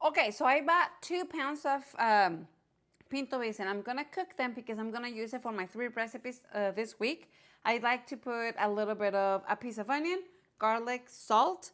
Okay, so I bought 2 pounds of pinto beans, and I'm gonna cook them because I'm gonna use it for my 3 recipes this week. I like to put a little bit of a piece of onion, garlic, salt.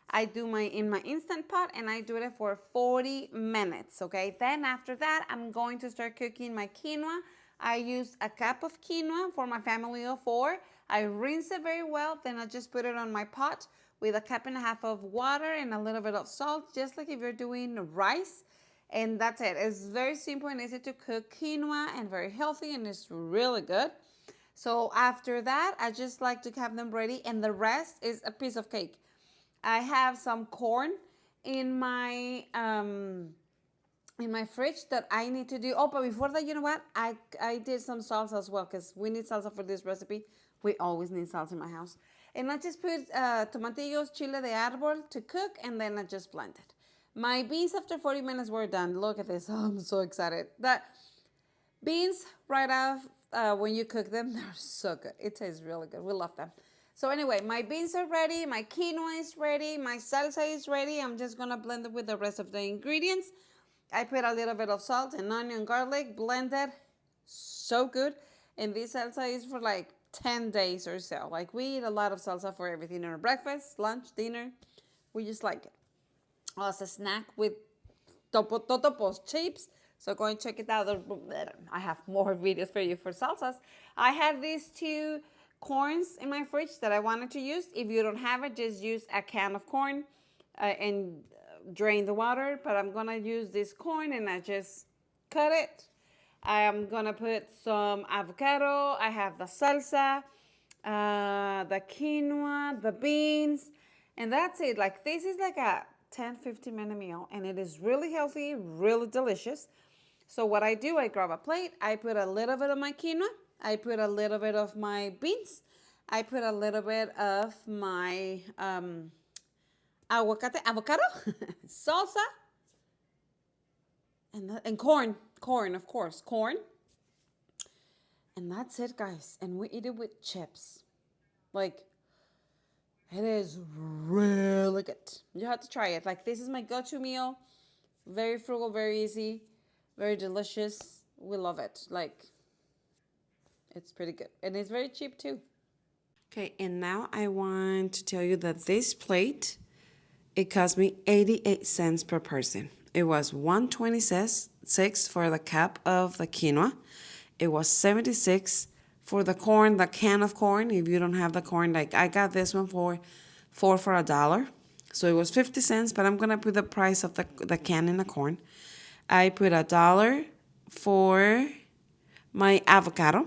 I do my in my instant pot, and I do it for 40 minutes. Okay, then after that, I'm going to start cooking my quinoa. I use a cup of quinoa for my family of 4. I rinse it very well, then I just put it on my pot with a cup and a half of water and a little bit of salt, just like if you're doing rice. And that's it. It's very simple and easy to cook quinoa and very healthy, and it's really good. So after that, I just like to have them ready, and the rest is a piece of cake. I have some corn in my fridge that I need to do. Oh, but before that, you know what? I did some salsa as well, because we need salsa for this recipe. We always need salsa in my house. And I just put tomatillos, chile de árbol to cook, and then I just blend it. My beans after 40 minutes were done. Look at this. Oh, I'm so excited. That beans right off when you cook them, they're so good. It tastes really good. We love them. So anyway, my beans are ready. My quinoa is ready. My salsa is ready. I'm just going to blend it with the rest of the ingredients. I put a little bit of salt and onion, garlic, blended. So good. And this salsa is for like 10 days or so. Like we eat a lot of salsa for everything. Our breakfast, lunch, dinner. We just like it. As a snack with totopos chips. So go and check it out. I have more videos for you for salsas. I have these 2 corns in my fridge that I wanted to use. If you don't have it, just use a can of corn and drain the water. But I'm gonna use this corn, and I just cut it. I'm gonna put some avocado. I have the salsa, the quinoa, the beans, and that's it. Like this is like a 10-15 minute meal, and it is really healthy, really delicious. So what I do, I grab a plate, I put a little bit of my quinoa, I put a little bit of my beans, I put a little bit of my avocado, salsa, and corn, of course, corn. And that's it, guys. And we eat it with chips. Like, it is really good. You have to try it. Like, this is my go-to meal. Very frugal, very easy, very delicious. We love it. Like, it's pretty good. And it's very cheap, too. Okay, and now I want to tell you that this plate, it cost me 88 cents per person. It was $1.26 for the cup of the quinoa. It was 76 for the corn, the can of corn. If you don't have the corn, like I got this one for $1. So it was 50 cents, but I'm gonna put the price of the can in the corn. I put $1 for my avocado,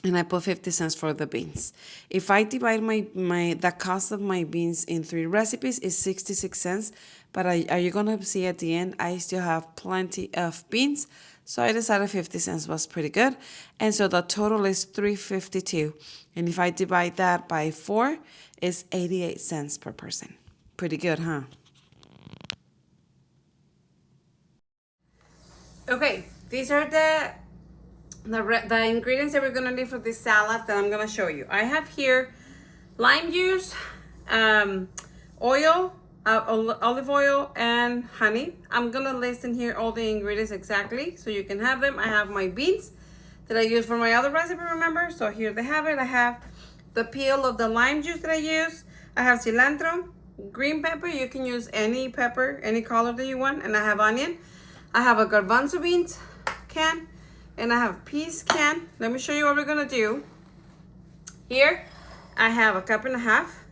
and I put 50 cents for the beans. If I divide the cost of my beans in 3 recipes is 66 cents, but are you gonna see at the end, I still have plenty of beans, so I decided 50 cents was pretty good, and so the total is $3.52, and if I divide that by 4, it's 88 cents per person. Pretty good, huh? Okay, these are the ingredients that we're gonna need for this salad that I'm gonna show you. I have here lime juice, oil, olive oil, and honey. I'm gonna list in here all the ingredients exactly so you can have them. I have my beans that I use for my other recipe, remember? So here they have it. I have the peel of the lime juice that I use. I have cilantro, green pepper. You can use any pepper, any color that you want. And I have onion. I have a garbanzo beans can. And I have peas can. Let me show you what we're gonna do. Here, I have a cup and a half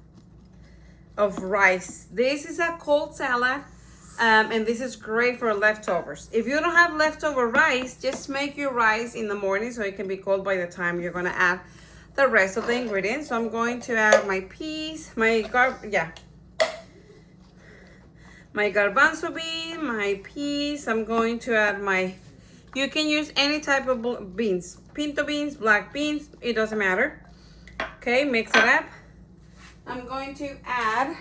of rice. This is a cold salad, and this is great for leftovers. If you don't have leftover rice, just make your rice in the morning so it can be cold by the time you're gonna add the rest of the ingredients. So I'm going to add my peas, my garbanzo bean, my peas. I'm going to add you can use any type of beans, pinto beans, black beans, it doesn't matter. Okay, mix it up. I'm going to add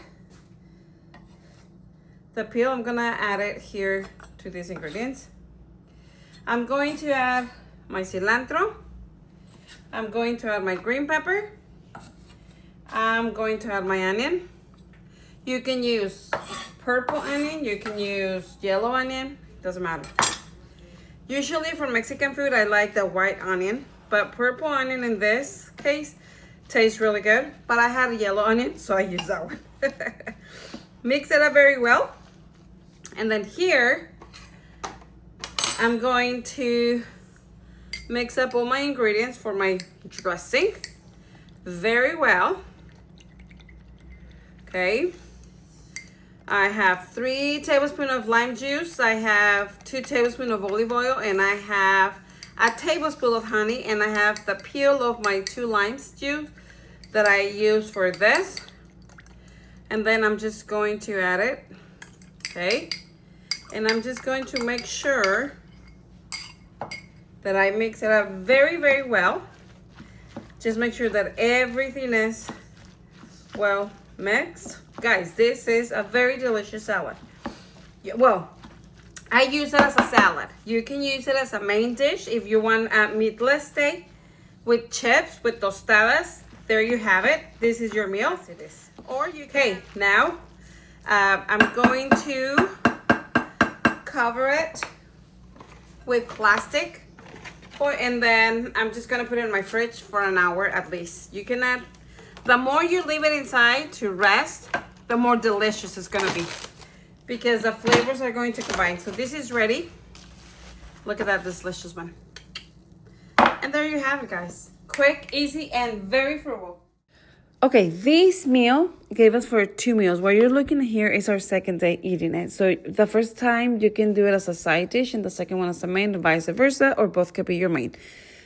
the peel. I'm gonna add it here to these ingredients. I'm going to add my cilantro. I'm going to add my green pepper. I'm going to add my onion. You can use purple onion, you can use yellow onion, doesn't matter. Usually for Mexican food, I like the white onion, but purple onion in this case tastes really good. But I had a yellow onion, so I used that one. Mix it up very well. And then here, I'm going to mix up all my ingredients for my dressing very well. Okay. I have 3 tablespoons of lime juice. I have 2 tablespoons of olive oil, and I have a tablespoon of honey, and I have the peel of my 2 limes juice that I use for this. And then I'm just going to add it. Okay. And I'm just going to make sure that I mix it up very, very well. Just make sure that everything is well mixed. Guys, this is a very delicious salad. Well, I use it as a salad. You can use it as a main dish if you want a meatless day with chips, with tostadas. There you have it. This is your meal. It is. Or you can. Okay, now I'm going to cover it with plastic, and then I'm just gonna put it in my fridge for an hour at least. You can add, the more you leave it inside to rest, the more delicious it's gonna be, because the flavors are going to combine. So this is ready. Look at that delicious one. And there you have it, guys. Quick, easy, and very frugal. Okay, this meal gave us for 2 meals. What you're looking at here is our second day eating it. So the first time you can do it as a side dish, and the second one as a main, and vice versa, or both could be your main.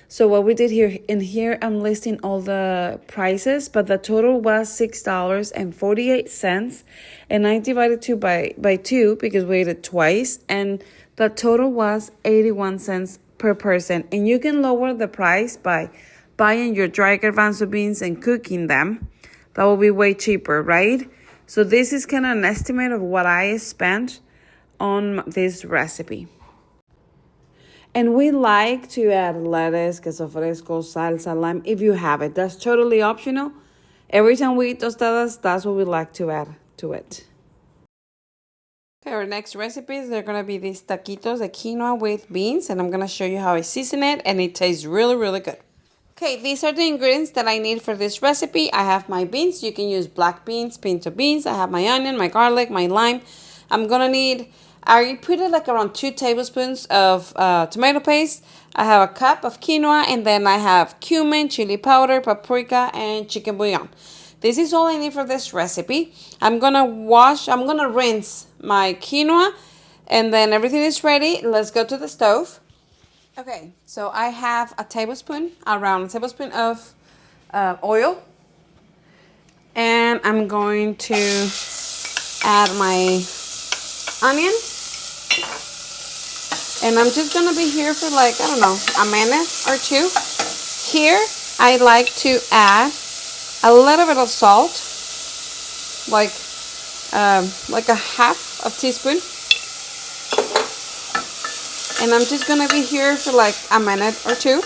So what we did here, in here I'm listing all the prices, but the total was $6.48, and I divided by 2 because we ate it twice, and the total was 81 cents per person. And you can lower the price by buying your dry garbanzo beans and cooking them. That will be way cheaper, right? So this is kind of an estimate of what I spent on this recipe. And we like to add lettuce, queso fresco, salsa, lime, if you have it. That's totally optional. Every time we eat tostadas, that's what we like to add to it. Okay, our next recipes, they're going to be these taquitos de quinoa with beans. And I'm going to show you how I season it. And it tastes really, really good. Okay, these are the ingredients that I need for this recipe. I have my beans. You can use black beans, pinto beans. I have my onion, my garlic, my lime. I'm going to need, I put it like around 2 tablespoons of tomato paste. I have a cup of quinoa, and then I have cumin, chili powder, paprika, and chicken bouillon. This is all I need for this recipe. I'm going to rinse my quinoa, and then everything is ready. Let's go to the stove. Okay, so I have around a tablespoon of oil. And I'm going to add my onion. And I'm just going to be here for like, I don't know, a minute or 2. Here, I like to add a little bit of salt. Like a half a teaspoon. And I'm just going to be here for like a minute or 2.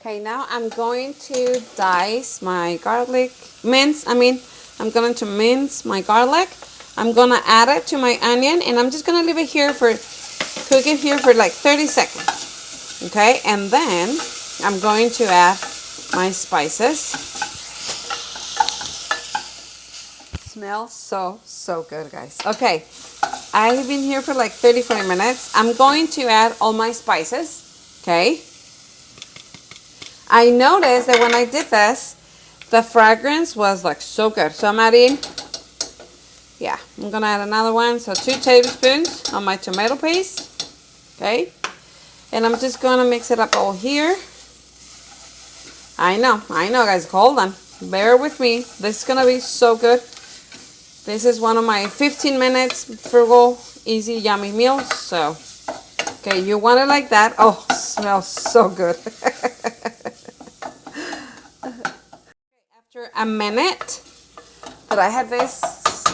Okay, now I'm going to dice my garlic. I'm going to mince my garlic. I'm going to add it to my onion. And I'm just going to leave it here cook it here for like 30 seconds. Okay, and then I'm going to add my spices. Smells so good, guys. Okay. I've been here for like 30-40 minutes. I'm going to add all my spices, okay? I noticed that when I did this, the fragrance was like so good. So I'm adding, I'm going to add another one. So 2 tablespoons of my tomato paste, okay? And I'm just going to mix it up all here. I know, guys. Hold on. Bear with me. This is going to be so good. This is one of my 15 minutes frugal, easy, yummy meals. So, okay, you want it like that. Oh, smells so good. After a minute that I had this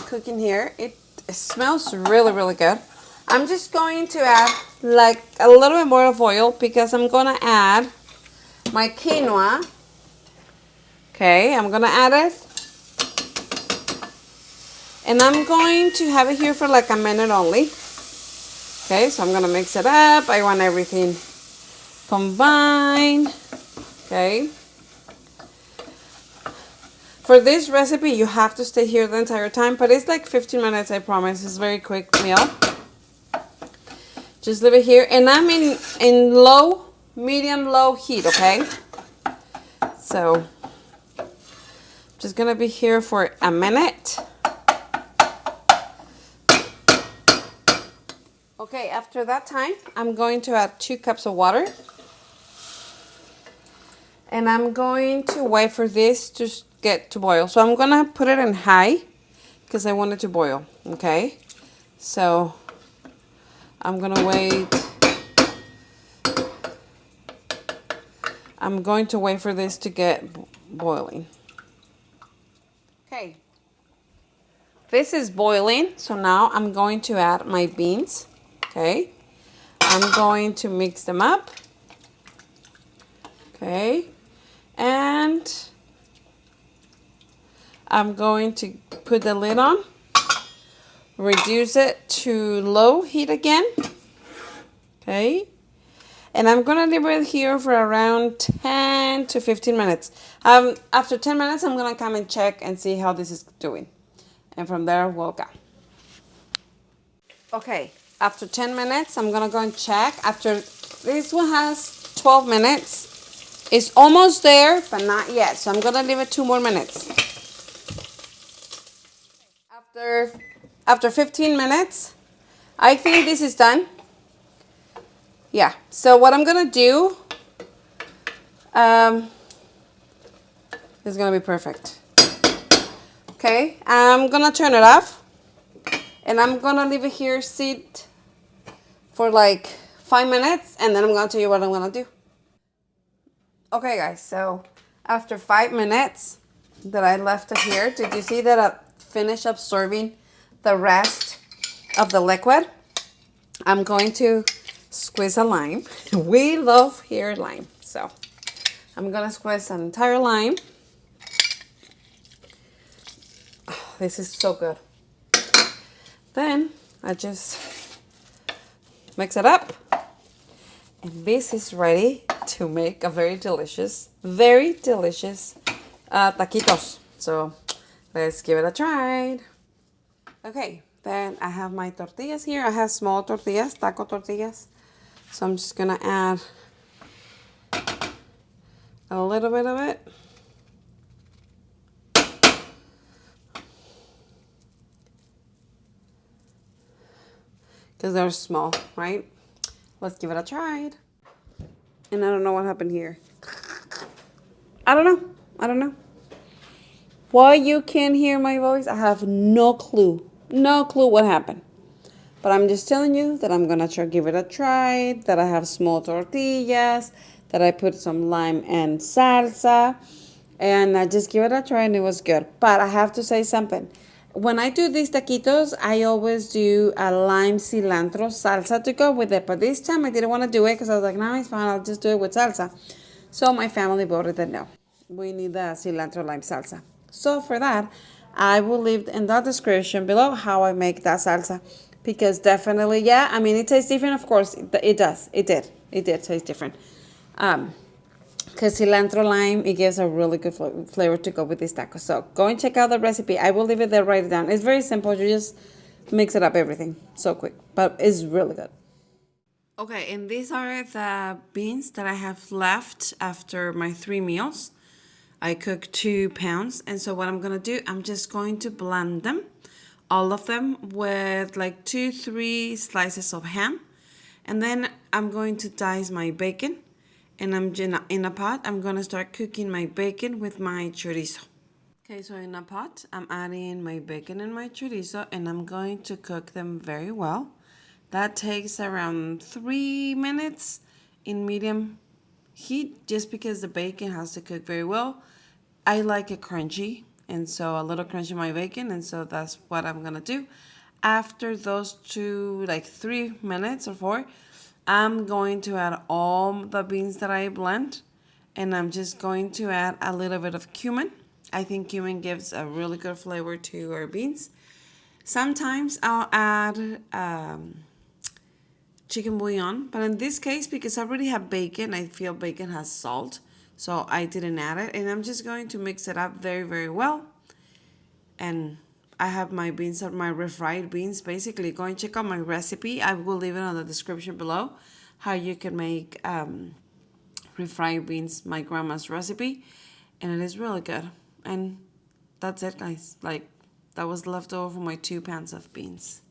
cooking here, it smells really, really good. I'm just going to add like a little bit more of oil because I'm going to add my quinoa. Okay, I'm going to add it. And I'm going to have it here for like a minute only. Okay, so I'm gonna mix it up. I want everything combined. Okay. For this recipe, you have to stay here the entire time, but it's like 15 minutes, I promise. It's a very quick meal. Just leave it here. And I'm in low, medium, low heat, okay? So, just gonna be here for a minute. Okay, after that time, I'm going to add 2 cups of water. And I'm going to wait for this to get to boil. So I'm gonna put it in high because I want it to boil, okay? So I'm gonna wait. I'm going to wait for this to get boiling. Okay. This is boiling, so now I'm going to add my beans, okay? I'm going to mix them up, okay? And I'm going to put the lid on, reduce it to low heat again, okay? And I'm gonna leave it here for around 10 to 15 minutes. After 10 minutes, I'm gonna come and check and see how this is doing. And from there, we'll go. Okay, after 10 minutes, I'm gonna go and check. After this one has 12 minutes. It's almost there, but not yet. So I'm gonna leave it 2 more minutes. After 15 minutes, I think this is done. Yeah, so what I'm gonna do is gonna be perfect. Okay, I'm gonna turn it off and I'm gonna leave it here sit for like 5 minutes and then I'm gonna tell you what I'm gonna do. Okay guys, so after 5 minutes that I left it here, did you see that I finished absorbing the rest of the liquid? I'm going to squeeze a lime. We love here lime, so I'm gonna squeeze an entire lime. Oh, this is so good. Then I just mix it up, and this is ready to make a very delicious taquitos. So let's give it a try. Okay, then I have my tortillas here. I have small tortillas, taco tortillas. So I'm just gonna add a little bit of it. Because they're small, right? Let's give it a try. And I don't know what happened here. I don't know. Why you can't hear my voice? I have no clue. No clue what happened. But I'm just telling you that I'm gonna give it a try, that I have small tortillas, that I put some lime and salsa, and I just give it a try and it was good. But I have to say something. When I do these taquitos, I always do a lime cilantro salsa to go with it. But this time I didn't want to do it because I was like, no, it's fine, I'll just do it with salsa. So my family voted that no, we need the cilantro lime salsa. So for that, I will leave in the description below how I make that salsa. Because definitely, yeah, I mean, it tastes different, of course. It does. It did taste different. Because cilantro lime, it gives a really good flavor to go with these tacos. So go and check out the recipe. I will leave it there, write it down. It's very simple. You just mix it up, everything. So quick. But it's really good. Okay, and these are the beans that I have left after my 3 meals. I cooked 2 pounds. And so what I'm going to do, I'm just going to blend them. All of them with like 2-3 slices of ham. And then I'm going to dice my bacon. And I'm in a pot, I'm going to start cooking my bacon with my chorizo. Okay, so in a pot, I'm adding my bacon and my chorizo, and I'm going to cook them very well. That takes around 3 minutes in medium heat, just because the bacon has to cook very well. I like it crunchy, and so a little crunchy my bacon, and so that's what I'm going to do. After those 3 minutes or 4, I'm going to add all the beans that I blend, and I'm just going to add a little bit of cumin. I think cumin gives a really good flavor to our beans. Sometimes I'll add chicken bouillon, but in this case, because I already have bacon, I feel bacon has salt, so I didn't add it. And I'm just going to mix it up very, very well. And I have my beans, my refried beans. Basically, go and check out my recipe. I will leave it on the description below, how you can make refried beans, my grandma's recipe, and it is really good. And that's it, guys. Like, that was left over from my 2 pans of beans.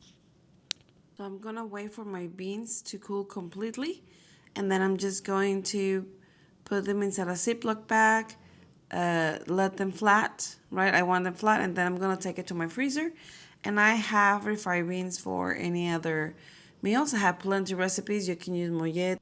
So I'm gonna wait for my beans to cool completely, and then I'm just going to put them inside a Ziploc bag, let them flat, right? I want them flat, and then I'm gonna take it to my freezer. And I have refried beans for any other meals. I have plenty of recipes. You can use mollet.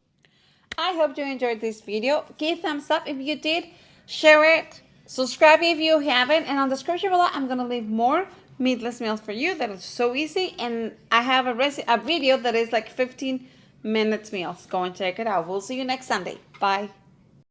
I hope you enjoyed this video. Give thumbs up if you did. Share it. Subscribe if you haven't. And on the description below, I'm gonna leave more meatless meals for you that is so easy. And I have a video that is like 15 minutes meals. Go and check it out. We'll see you next Sunday. Bye.